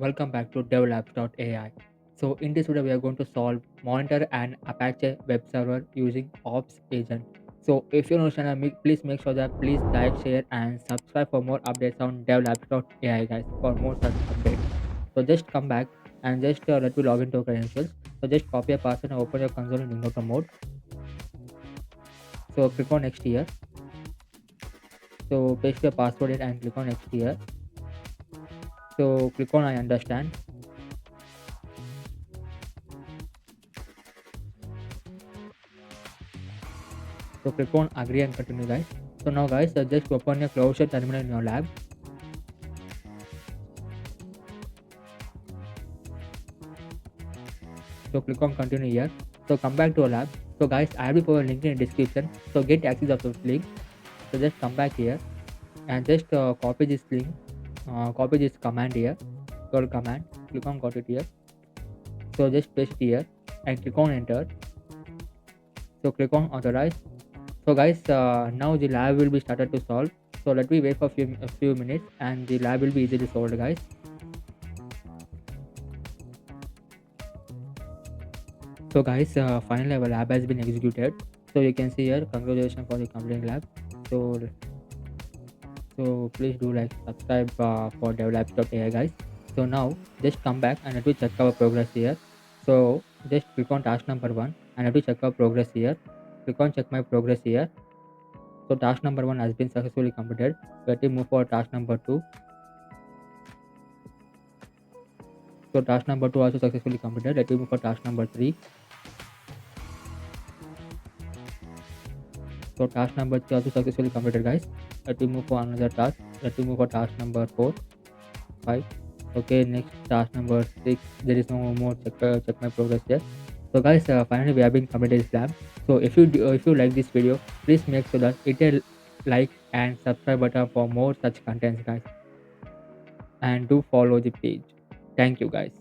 welcome back to develabs.ai. So in this video we are going to solve monitor an Apache web server using ops agent. So if you know channel, please make sure that please like, share and subscribe for more updates on develabs.ai guys for more such updates. So just come back and just let me log into your credentials. So just copy a password and open your console in incognito mode. So click on next here. So paste your password in and click on next here. So click on I understand. So click on agree and continue guys. So now guys, just open your closure terminal in your lab. So click on continue here. So come back to your lab. So guys, I will put a link in the description. So get access of this link. So just come back here and just copy this link. Copy this command here. Go to command. Click on got it here. So just paste it here and click on enter. So click on authorize. So guys, now the lab will be started to solve. So let me wait for a few minutes and the lab will be easily solved guys. So guys, finally our lab has been executed. So you can see here, congratulations for the completing lab. So please do like subscribe for developers.ai guys. So now just come back and let me check our progress here. So just click on task number one and let me check our progress here. Click on check my progress here. So task number one has been successfully completed. Let me move for task number two. So task number two also successfully completed. Let me move for task number three. So task number three also successfully completed guys. Let me move for another task. Let me move for task number four, five. Okay, next task number six. There is no more check my progress there. So guys, finally we have been completed this lab. So if you like this video, please make sure that hit a like and subscribe button for more such contents guys, and do follow the page. Thank you guys.